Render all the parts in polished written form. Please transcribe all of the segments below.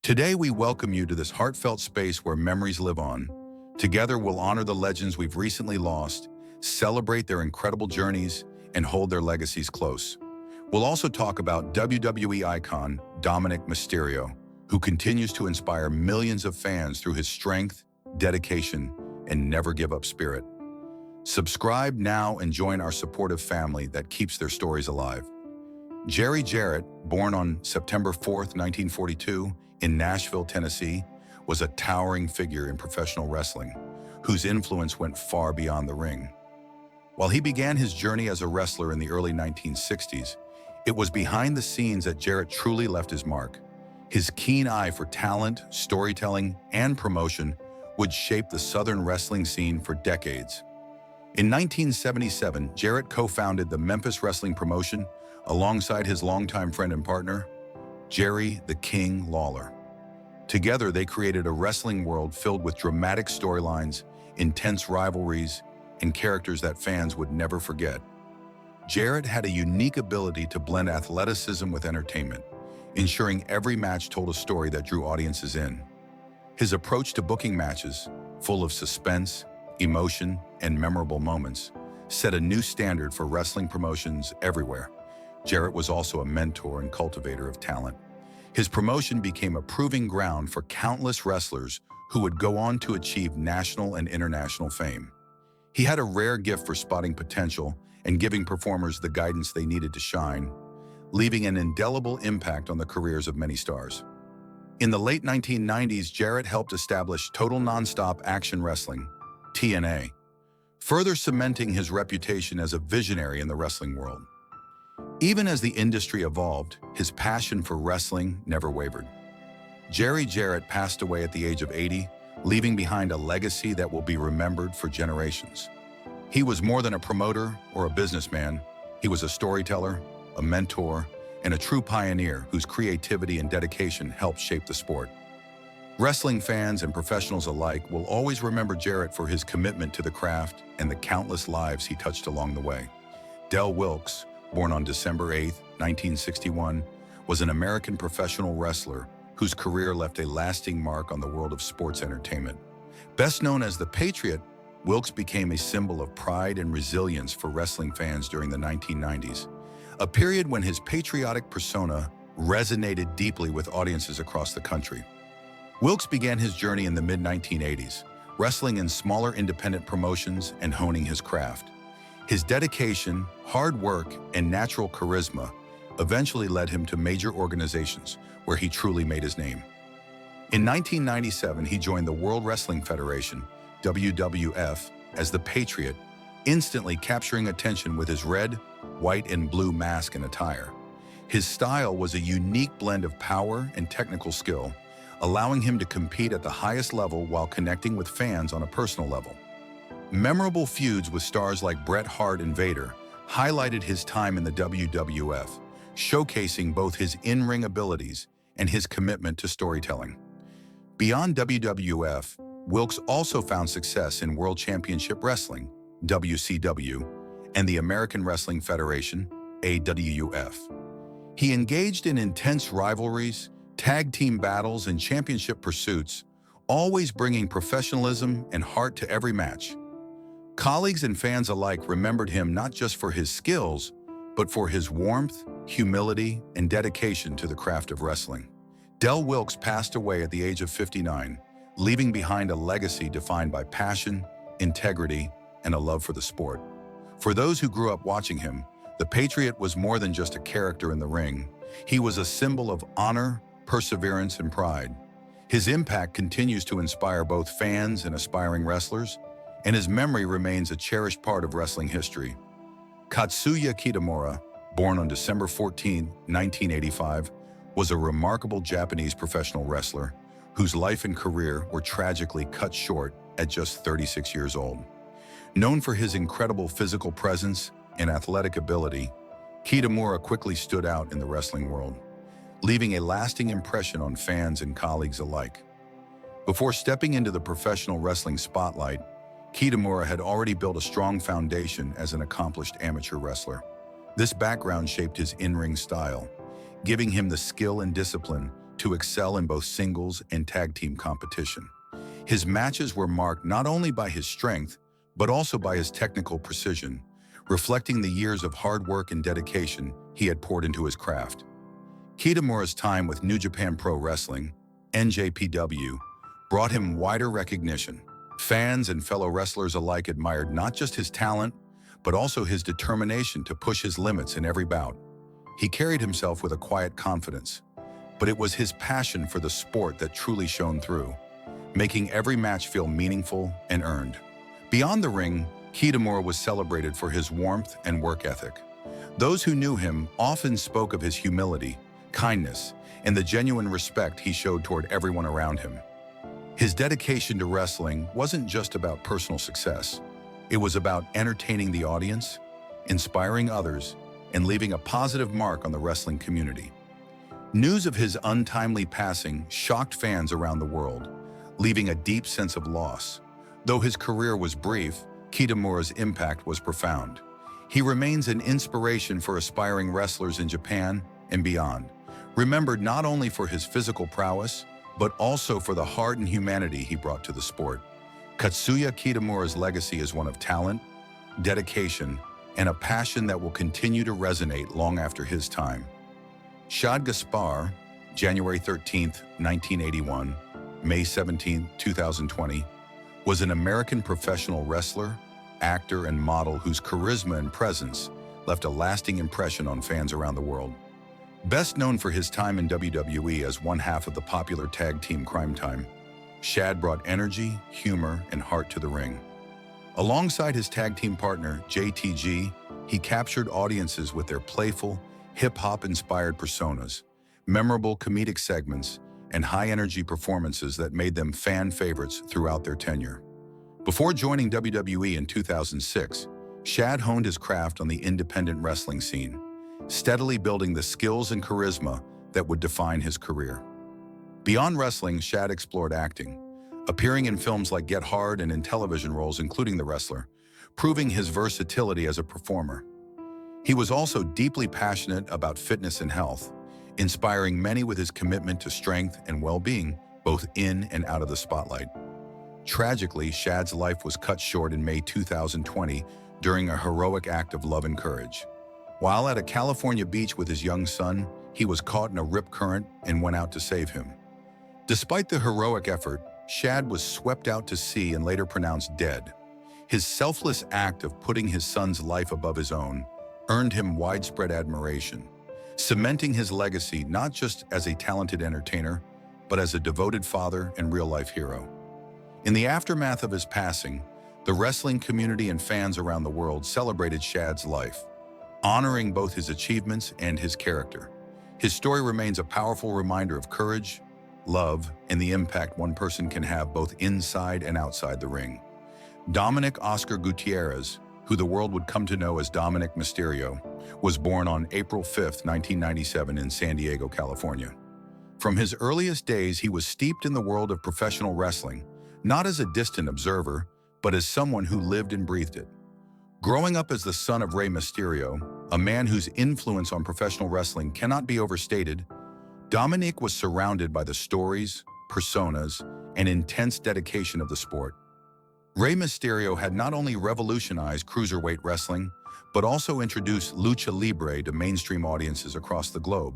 Today, we welcome you to this heartfelt space where memories live on. Together, we'll honor the legends we've recently lost, celebrate their incredible journeys, and hold their legacies close. We'll also talk about WWE icon Dominic Mysterio, who continues to inspire millions of fans through his strength, dedication, and never-give-up spirit. Subscribe now and join our supportive family that keeps their stories alive. Jarrett, born on September 4th, 1942, in Nashville, Tennessee, was a towering figure in professional wrestling, whose influence went far beyond the ring. While he began his journey as a wrestler in the early 1960s, it was behind the scenes that Jarrett truly left his mark. His keen eye for talent, storytelling, and promotion would shape the Southern wrestling scene for decades. In 1977, Jarrett co-founded the Memphis wrestling promotion alongside his longtime friend and partner, Jerry the King Lawler. Together, they created a wrestling world filled with dramatic storylines, intense rivalries, and characters that fans would never forget. Jarrett had a unique ability to blend athleticism with entertainment, ensuring every match told a story that drew audiences in. His approach to booking matches, full of suspense, emotion, and memorable moments, set a new standard for wrestling promotions everywhere. Jarrett was also a mentor and cultivator of talent. His promotion became a proving ground for countless wrestlers who would go on to achieve national and international fame. He had a rare gift for spotting potential and giving performers the guidance they needed to shine, leaving an indelible impact on the careers of many stars. In the late 1990s, Jarrett helped establish Total Nonstop Action Wrestling, TNA, further cementing his reputation as a visionary in the wrestling world. Even as the industry evolved, his passion for wrestling never wavered. Jarrett passed away at the age of 80, leaving behind a legacy that will be remembered for generations. He was more than a promoter or a businessman. He was a storyteller, a mentor, and a true pioneer whose creativity and dedication helped shape the sport. Wrestling fans and professionals alike will always remember Jarrett for his commitment to the craft and the countless lives he touched along the way. Dell Wilkes, born on December 8, 1961, was an American professional wrestler whose career left a lasting mark on the world of sports entertainment. Best known as the Patriot, Wilkes became a symbol of pride and resilience for wrestling fans during the 1990s, a period when his patriotic persona resonated deeply with audiences across the country. Wilkes began his journey in the mid-1980s, wrestling in smaller independent promotions and honing his craft. His dedication, hard work, and natural charisma eventually led him to major organizations where he truly made his name. In 1997, he joined the World Wrestling Federation, WWF, as the Patriot, instantly capturing attention with his red, white, and blue mask and attire. His style was a unique blend of power and technical skill, allowing him to compete at the highest level while connecting with fans on a personal level. Memorable feuds with stars like Bret Hart and Vader highlighted his time in the WWF, showcasing both his in-ring abilities and his commitment to storytelling. Beyond WWF, Wilkes also found success in World Championship Wrestling, WCW, and the American Wrestling Federation, AWF. He engaged in intense rivalries, tag team battles, and championship pursuits, always bringing professionalism and heart to every match. Colleagues and fans alike remembered him not just for his skills, but for his warmth, humility, and dedication to the craft of wrestling. Dell Wilkes passed away at the age of 59, leaving behind a legacy defined by passion, integrity, and a love for the sport. For those who grew up watching him, the Patriot was more than just a character in the ring. He was a symbol of honor, perseverance, and pride. His impact continues to inspire both fans and aspiring wrestlers, and his memory remains a cherished part of wrestling history. Katsuya Kitamura, born on December 14, 1985, was a remarkable Japanese professional wrestler whose life and career were tragically cut short at just 36 years old. Known for his incredible physical presence and athletic ability, Kitamura quickly stood out in the wrestling world, leaving a lasting impression on fans and colleagues alike. Before stepping into the professional wrestling spotlight, Kitamura had already built a strong foundation as an accomplished amateur wrestler. This background shaped his in-ring style, giving him the skill and discipline to excel in both singles and tag team competition. His matches were marked not only by his strength, but also by his technical precision, reflecting the years of hard work and dedication he had poured into his craft. Kitamura's time with New Japan Pro Wrestling, NJPW, brought him wider recognition. Fans and fellow wrestlers alike admired not just his talent, but also his determination to push his limits in every bout. He carried himself with a quiet confidence, but it was his passion for the sport that truly shone through, making every match feel meaningful and earned. Beyond the ring, Kitamura was celebrated for his warmth and work ethic. Those who knew him often spoke of his humility, kindness, and the genuine respect he showed toward everyone around him. His dedication to wrestling wasn't just about personal success. It was about entertaining the audience, inspiring others, and leaving a positive mark on the wrestling community. News of his untimely passing shocked fans around the world, leaving a deep sense of loss. Though his career was brief, Kitamura's impact was profound. He remains an inspiration for aspiring wrestlers in Japan and beyond, remembered not only for his physical prowess, but also for the heart and humanity he brought to the sport. Katsuya Kitamura's legacy is one of talent, dedication, and a passion that will continue to resonate long after his time. Shad Gaspard, January 13, 1981, May 17, 2020, was an American professional wrestler, actor, and model whose charisma and presence left a lasting impression on fans around the world. Best known for his time in WWE as one half of the popular tag team Cryme Tyme, Shad brought energy, humor, and heart to the ring. Alongside his tag team partner, JTG, he captured audiences with their playful, hip-hop-inspired personas, memorable comedic segments, and high-energy performances that made them fan favorites throughout their tenure. Before joining WWE in 2006, Shad honed his craft on the independent wrestling scene, steadily building the skills and charisma that would define his career. Beyond wrestling, Shad explored acting, appearing in films like Get Hard and in television roles including The Wrestler, proving his versatility as a performer. He was also deeply passionate about fitness and health, inspiring many with his commitment to strength and well-being, both in and out of the spotlight. Tragically, Shad's life was cut short in May 2020 during a heroic act of love and courage. While at a California beach with his young son, he was caught in a rip current and went out to save him. Despite the heroic effort, Shad was swept out to sea and later pronounced dead. His selfless act of putting his son's life above his own earned him widespread admiration, cementing his legacy not just as a talented entertainer, but as a devoted father and real-life hero. In the aftermath of his passing, the wrestling community and fans around the world celebrated Shad's life, honoring both his achievements and his character. His story remains a powerful reminder of courage, love, and the impact one person can have both inside and outside the ring. Dominic Oscar Gutierrez, who the world would come to know as Dominic Mysterio, was born on April 5, 1997 in San Diego, California. From his earliest days, he was steeped in the world of professional wrestling, not as a distant observer, but as someone who lived and breathed it. Growing up as the son of Rey Mysterio, a man whose influence on professional wrestling cannot be overstated, Dominic was surrounded by the stories, personas, and intense dedication of the sport. Rey Mysterio had not only revolutionized cruiserweight wrestling, but also introduced lucha libre to mainstream audiences across the globe,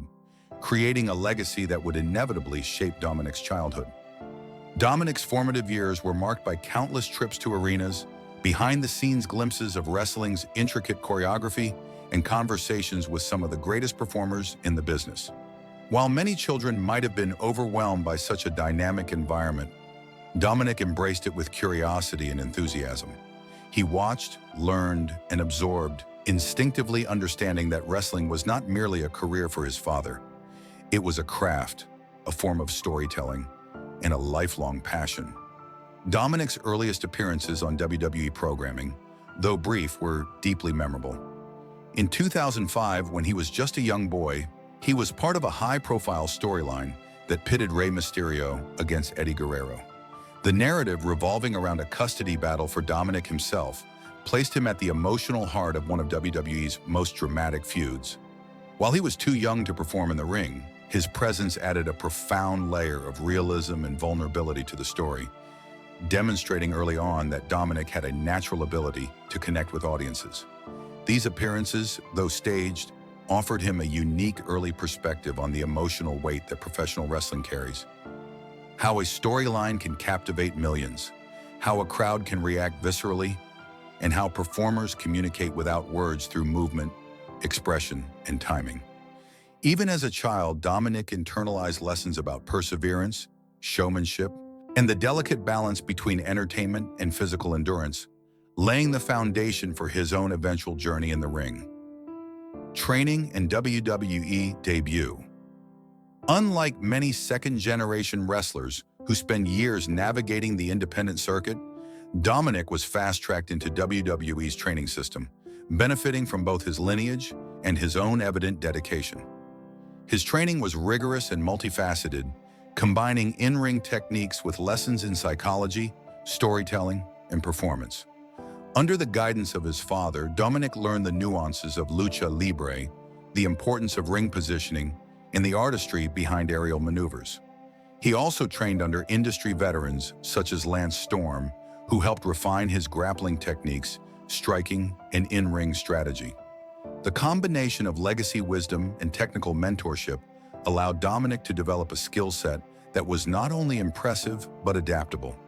creating a legacy that would inevitably shape Dominic's childhood. Dominic's formative years were marked by countless trips to arenas, behind-the-scenes glimpses of wrestling's intricate choreography, and conversations with some of the greatest performers in the business. While many children might have been overwhelmed by such a dynamic environment, Dominic embraced it with curiosity and enthusiasm. He watched, learned, and absorbed, instinctively understanding that wrestling was not merely a career for his father. It was a craft, a form of storytelling, and a lifelong passion. Dominic's earliest appearances on WWE programming, though brief, were deeply memorable. In 2005, when he was just a young boy, he was part of a high-profile storyline that pitted Rey Mysterio against Eddie Guerrero. The narrative, revolving around a custody battle for Dominic himself, placed him at the emotional heart of one of WWE's most dramatic feuds. While he was too young to perform in the ring, His presence added a profound layer of realism and vulnerability to the story, demonstrating early on that Dominic had a natural ability to connect with audiences. These appearances, though staged, offered him a unique early perspective on the emotional weight that professional wrestling carries. How a storyline can captivate millions, how a crowd can react viscerally, and how performers communicate without words through movement, expression, and timing. Even as a child, Dominic internalized lessons about perseverance, showmanship, and the delicate balance between entertainment and physical endurance, laying the foundation for his own eventual journey in the ring. Training and WWE debut. Unlike many second-generation wrestlers who spend years navigating the independent circuit, Dominic was fast-tracked into WWE's training system, benefiting from both his lineage and his own evident dedication. His training was rigorous and multifaceted, combining in-ring techniques with lessons in psychology, storytelling, and performance. Under the guidance of his father, Dominic learned the nuances of lucha libre, the importance of ring positioning, and the artistry behind aerial maneuvers. He also trained under industry veterans such as Lance Storm, who helped refine his grappling techniques, striking, and in-ring strategy. The combination of legacy wisdom and technical mentorship allowed Dominic to develop a skill set that was not only impressive but adaptable,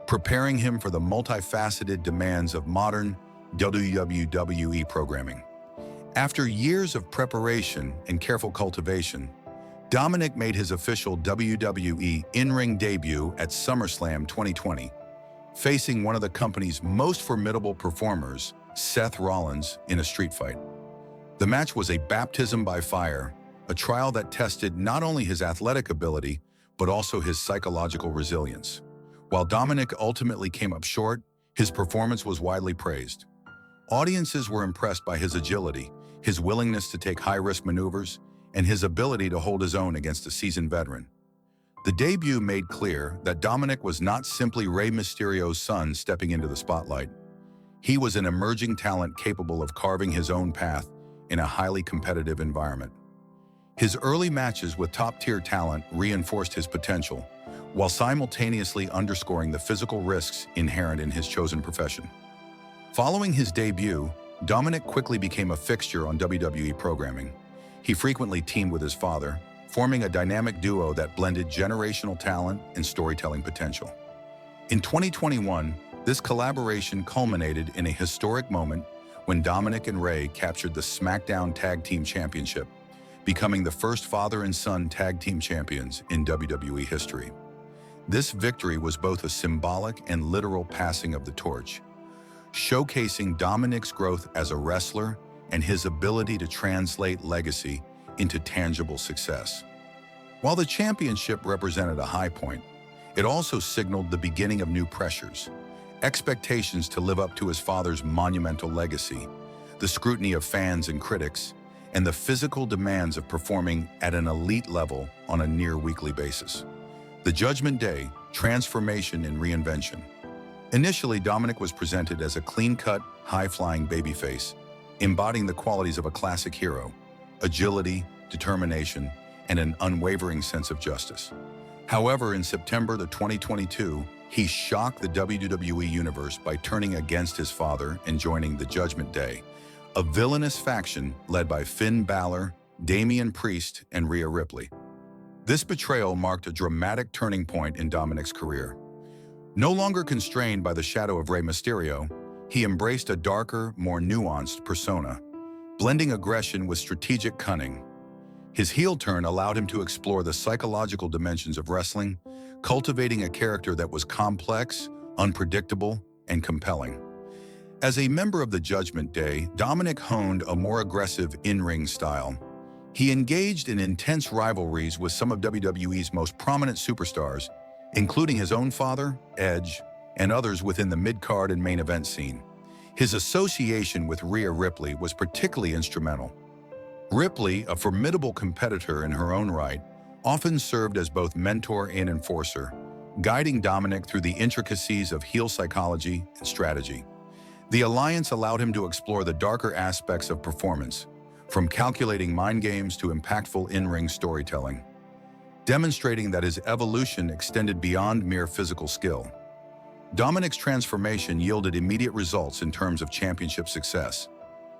preparing him for the multifaceted demands of modern WWE programming. After years of preparation and careful cultivation, Dominic made his official WWE in-ring debut at SummerSlam 2020, facing one of the company's most formidable performers, Seth Rollins, in a street fight. The match was a baptism by fire, a trial that tested not only his athletic ability, but also his psychological resilience. While Dominic ultimately came up short, his performance was widely praised. Audiences were impressed by his agility, his willingness to take high-risk maneuvers, and his ability to hold his own against a seasoned veteran. The debut made clear that Dominic was not simply Rey Mysterio's son stepping into the spotlight. He was an emerging talent capable of carving his own path in a highly competitive environment. His early matches with top-tier talent reinforced his potential, while simultaneously underscoring the physical risks inherent in his chosen profession. Following his debut, Dominic quickly became a fixture on WWE programming. He frequently teamed with his father, forming a dynamic duo that blended generational talent and storytelling potential. In 2021, this collaboration culminated in a historic moment when Dominic and Rey captured the SmackDown Tag Team Championship, becoming the first father and son tag team champions in WWE history. This victory was both a symbolic and literal passing of the torch, showcasing Dominic's growth as a wrestler and his ability to translate legacy into tangible success. While the championship represented a high point, it also signaled the beginning of new pressures, expectations to live up to his father's monumental legacy, the scrutiny of fans and critics, and the physical demands of performing at an elite level on a near-weekly basis. The Judgment Day, transformation and reinvention. Initially, Dominic was presented as a clean-cut, high-flying babyface, embodying the qualities of a classic hero: agility, determination, and an unwavering sense of justice. However, in September 2022, he shocked the WWE Universe by turning against his father and joining the Judgment Day, a villainous faction led by Finn Balor, Damian Priest, and Rhea Ripley. This betrayal marked a dramatic turning point in Dominic's career. No longer constrained by the shadow of Rey Mysterio, he embraced a darker, more nuanced persona, blending aggression with strategic cunning. His heel turn allowed him to explore the psychological dimensions of wrestling, cultivating a character that was complex, unpredictable, and compelling. As a member of the Judgment Day, Dominic honed a more aggressive in-ring style. He engaged in intense rivalries with some of WWE's most prominent superstars, including his own father, Edge, and others within the mid-card and main event scene. His association with Rhea Ripley was particularly instrumental. Ripley, a formidable competitor in her own right, often served as both mentor and enforcer, guiding Dominic through the intricacies of heel psychology and strategy. The alliance allowed him to explore the darker aspects of performance, from calculating mind games to impactful in-ring storytelling. demonstrating that his evolution extended beyond mere physical skill. Dominic's transformation yielded immediate results in terms of championship success.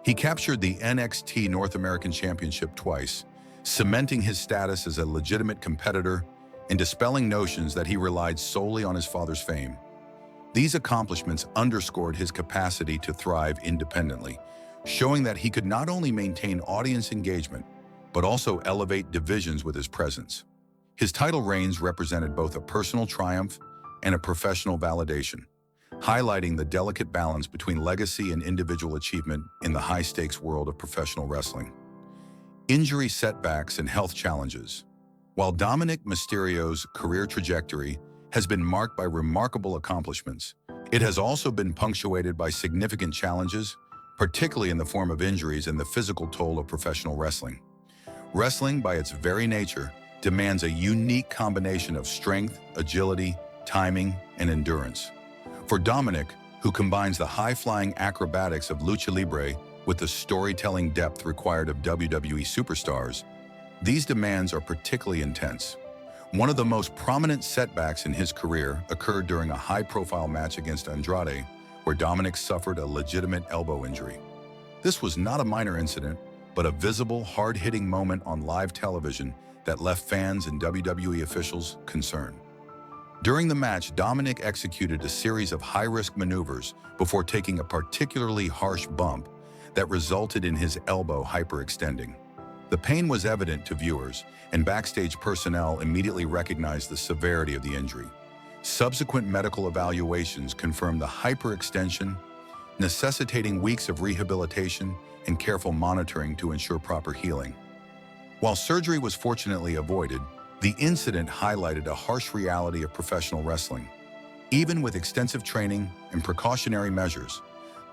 He captured the NXT North American Championship twice, cementing his status as a legitimate competitor and dispelling notions that he relied solely on his father's fame. These accomplishments underscored his capacity to thrive independently, showing that he could not only maintain audience engagement, but also elevate divisions with his presence. His title reigns represented both a personal triumph and a professional validation, highlighting the delicate balance between legacy and individual achievement in the high-stakes world of professional wrestling. Injury setbacks and health challenges. While Dominic Mysterio's career trajectory has been marked by remarkable accomplishments, it has also been punctuated by significant challenges, particularly in the form of injuries and the physical toll of professional wrestling. Wrestling, by its very nature, demands a unique combination of strength, agility, timing, and endurance. For Dominic, who combines the high-flying acrobatics of lucha libre with the storytelling depth required of WWE superstars, these demands are particularly intense. One of the most prominent setbacks in his career occurred during a high-profile match against Andrade, where Dominic suffered a legitimate elbow injury. This was not a minor incident, but a visible, hard-hitting moment on live television that left fans and WWE officials concerned. During the match, Dominic executed a series of high-risk maneuvers before taking a particularly harsh bump that resulted in his elbow hyperextending. The pain was evident to viewers, and backstage personnel immediately recognized the severity of the injury. Subsequent medical evaluations confirmed the hyperextension, necessitating weeks of rehabilitation and careful monitoring to ensure proper healing. While surgery was fortunately avoided, the incident highlighted a harsh reality of professional wrestling. Even with extensive training and precautionary measures,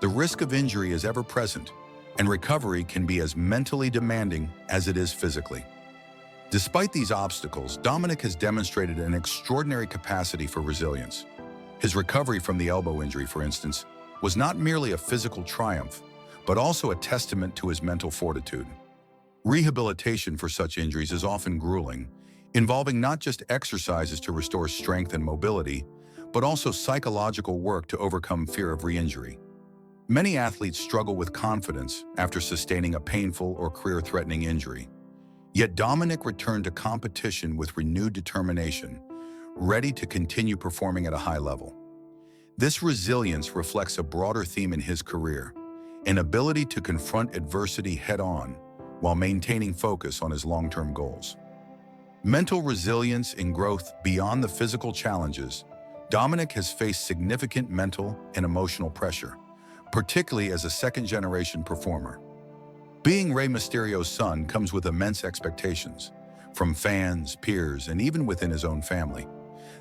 the risk of injury is ever present, and recovery can be as mentally demanding as it is physically. Despite these obstacles, Dominic has demonstrated an extraordinary capacity for resilience. His recovery from the elbow injury, for instance, was not merely a physical triumph, but also a testament to his mental fortitude. Rehabilitation for such injuries is often grueling, involving not just exercises to restore strength and mobility, but also psychological work to overcome fear of re-injury. Many athletes struggle with confidence after sustaining a painful or career-threatening injury. Yet Dominic returned to competition with renewed determination, ready to continue performing at a high level. This resilience reflects a broader theme in his career, an ability to confront adversity head-on while maintaining focus on his long-term goals. Mental resilience and growth beyond the physical challenges. Dominic has faced significant mental and emotional pressure, particularly as a second-generation performer. Being Rey Mysterio's son comes with immense expectations, from fans, peers, and even within his own family.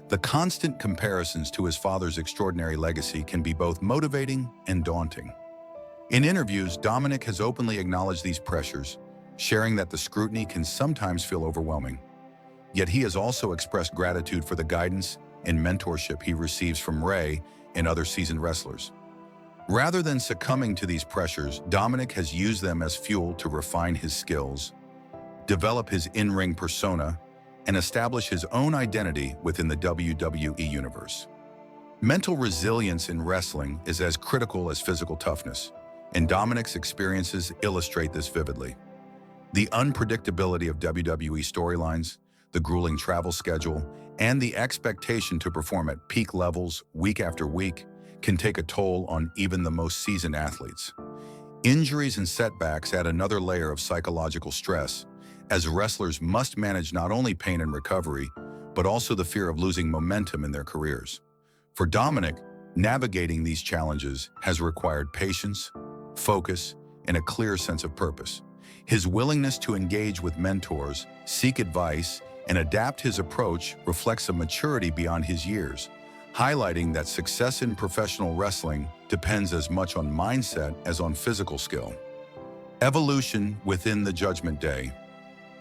The constant comparisons to his father's extraordinary legacy can be both motivating and daunting. In interviews, Dominic has openly acknowledged these pressures, sharing that the scrutiny can sometimes feel overwhelming. Yet he has also expressed gratitude for the guidance and mentorship he receives from Rey and other seasoned wrestlers. Rather than succumbing to these pressures, Dominic has used them as fuel to refine his skills, develop his in-ring persona, and establish his own identity within the WWE universe. Mental resilience in wrestling is as critical as physical toughness, and Dominic's experiences illustrate this vividly. The unpredictability of WWE storylines, the grueling travel schedule, and the expectation to perform at peak levels week after week can take a toll on even the most seasoned athletes. Injuries and setbacks add another layer of psychological stress, as wrestlers must manage not only pain and recovery, but also the fear of losing momentum in their careers. For Dominic, navigating these challenges has required patience, focus, and a clear sense of purpose. His willingness to engage with mentors, seek advice, and adapt his approach reflects a maturity beyond his years, highlighting that success in professional wrestling depends as much on mindset as on physical skill. Evolution within the Judgment Day.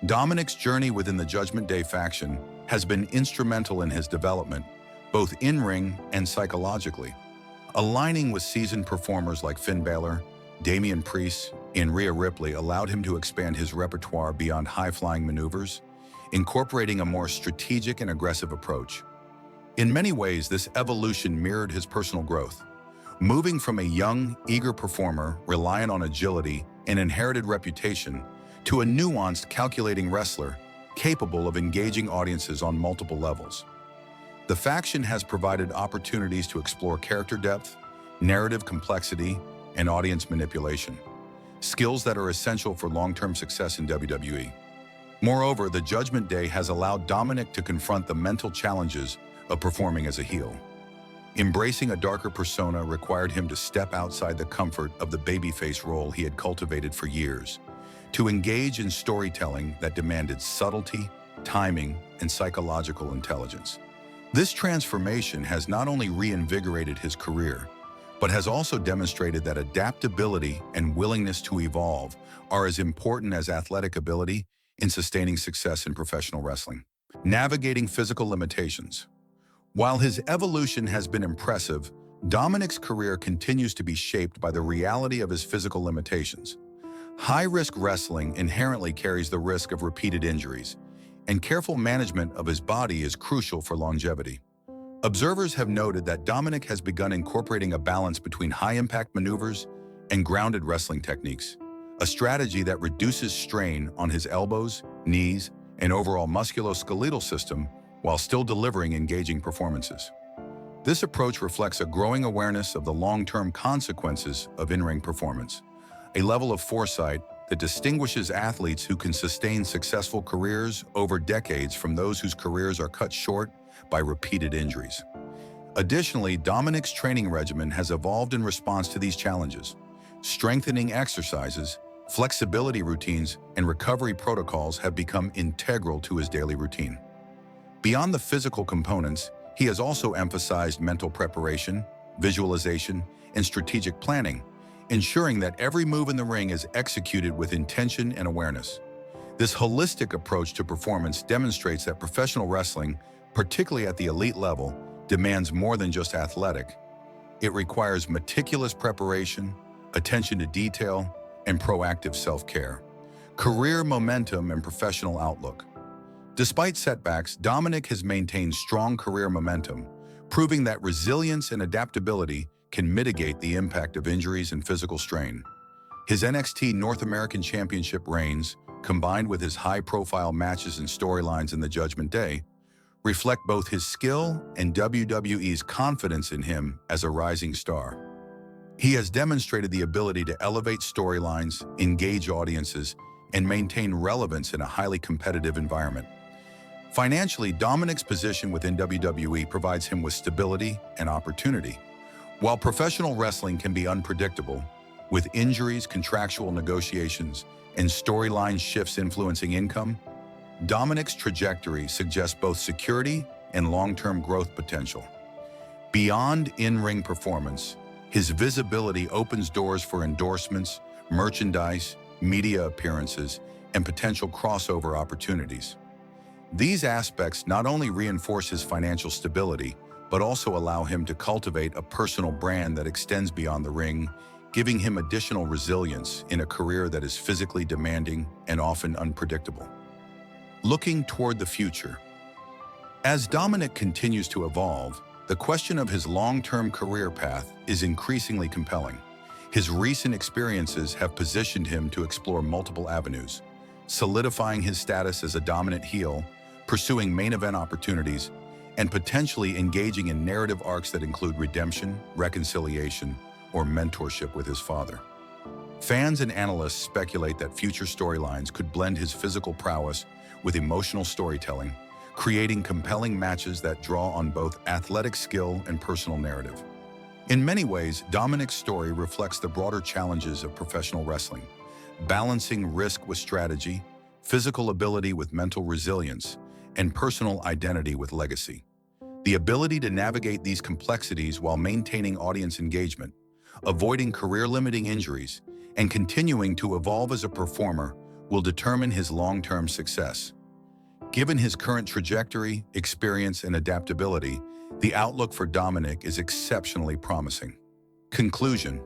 Dominic's journey within the Judgment Day faction has been instrumental in his development, both in-ring and psychologically. Aligning with seasoned performers like Finn Balor, Damian Priest, and Rhea Ripley allowed him to expand his repertoire beyond high-flying maneuvers, incorporating a more strategic and aggressive approach. In many ways, this evolution mirrored his personal growth, moving from a young, eager performer reliant on agility and inherited reputation to a nuanced, calculating wrestler capable of engaging audiences on multiple levels. The faction has provided opportunities to explore character depth, narrative complexity, and audience manipulation, skills that are essential for long-term success in WWE. Moreover, the Judgment Day has allowed Dominic to confront the mental challenges of performing as a heel. Embracing a darker persona required him to step outside the comfort of the babyface role he had cultivated for years, to engage in storytelling that demanded subtlety, timing, and psychological intelligence. This transformation has not only reinvigorated his career, but has also demonstrated that adaptability and willingness to evolve are as important as athletic ability in sustaining success in professional wrestling. Navigating physical limitations. While his evolution has been impressive, Dominic's career continues to be shaped by the reality of his physical limitations. High-risk wrestling inherently carries the risk of repeated injuries, and careful management of his body is crucial for longevity. Observers have noted that Dominic has begun incorporating a balance between high-impact maneuvers and grounded wrestling techniques, a strategy that reduces strain on his elbows, knees, and overall musculoskeletal system while still delivering engaging performances. This approach reflects a growing awareness of the long-term consequences of in-ring performance, a level of foresight that distinguishes athletes who can sustain successful careers over decades from those whose careers are cut short by repeated injuries. Additionally, Dominic's training regimen has evolved in response to these challenges. Strengthening exercises, flexibility routines, and recovery protocols have become integral to his daily routine. Beyond the physical components, he has also emphasized mental preparation, visualization, and strategic planning, ensuring that every move in the ring is executed with intention and awareness. This holistic approach to performance demonstrates that professional wrestling, particularly at the elite level, demands more than just athletic. It requires meticulous preparation, attention to detail, and proactive self-care. Career momentum and professional outlook. Despite setbacks, Dominic has maintained strong career momentum, proving that resilience and adaptability can mitigate the impact of injuries and physical strain. His NXT North American Championship reigns, combined with his high-profile matches and storylines in the Judgment Day, reflect both his skill and WWE's confidence in him as a rising star. He has demonstrated the ability to elevate storylines, engage audiences, and maintain relevance in a highly competitive environment. Financially, Dominic's position within WWE provides him with stability and opportunity. While professional wrestling can be unpredictable, with injuries, contractual negotiations, and storyline shifts influencing income, Dominic's trajectory suggests both security and long-term growth potential. Beyond in-ring performance, his visibility opens doors for endorsements, merchandise, media appearances, and potential crossover opportunities. These aspects not only reinforce his financial stability, but also allow him to cultivate a personal brand that extends beyond the ring, giving him additional resilience in a career that is physically demanding and often unpredictable. Looking toward the future. As Dominic continues to evolve, the question of his long-term career path is increasingly compelling. His recent experiences have positioned him to explore multiple avenues, solidifying his status as a dominant heel, pursuing main event opportunities, and potentially engaging in narrative arcs that include redemption, reconciliation, or mentorship with his father. Fans and analysts speculate that future storylines could blend his physical prowess with emotional storytelling, creating compelling matches that draw on both athletic skill and personal narrative. In many ways, Dominic's story reflects the broader challenges of professional wrestling, balancing risk with strategy, physical ability with mental resilience, and personal identity with legacy. The ability to navigate these complexities while maintaining audience engagement, avoiding career-limiting injuries, and continuing to evolve as a performer will determine his long-term success. Given his current trajectory, experience, and adaptability, the outlook for Dominic is exceptionally promising. Conclusion: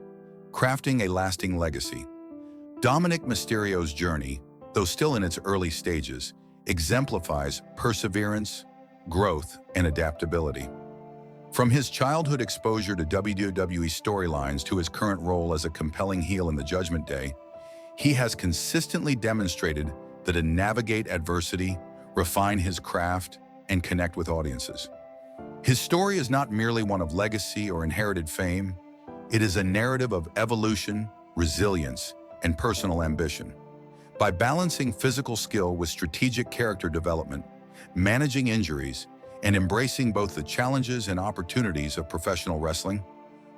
crafting a lasting legacy. Dominic Mysterio's journey, though still in its early stages, exemplifies perseverance, growth, and adaptability. From his childhood exposure to WWE storylines to his current role as a compelling heel in the Judgment Day, he has consistently demonstrated that to navigate adversity, refine his craft, and connect with audiences. His story is not merely one of legacy or inherited fame. It is a narrative of evolution, resilience, and personal ambition. By balancing physical skill with strategic character development, managing injuries, and embracing both the challenges and opportunities of professional wrestling,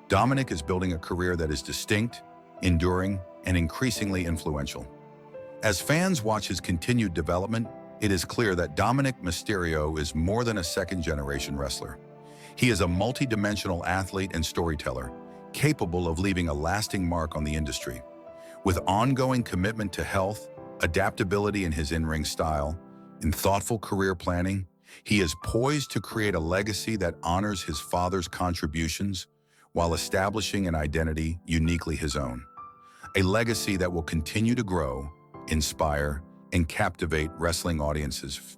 Dominic is building a career that is distinct, enduring, and increasingly influential. As fans watch his continued development, it is clear that Dominic Mysterio is more than a second-generation wrestler. He is a multi-dimensional athlete and storyteller, capable of leaving a lasting mark on the industry. With ongoing commitment to health, adaptability in his in-ring style, and thoughtful career planning, he is poised to create a legacy that honors his father's contributions while establishing an identity uniquely his own. A legacy that will continue to grow, inspire, and captivate wrestling audiences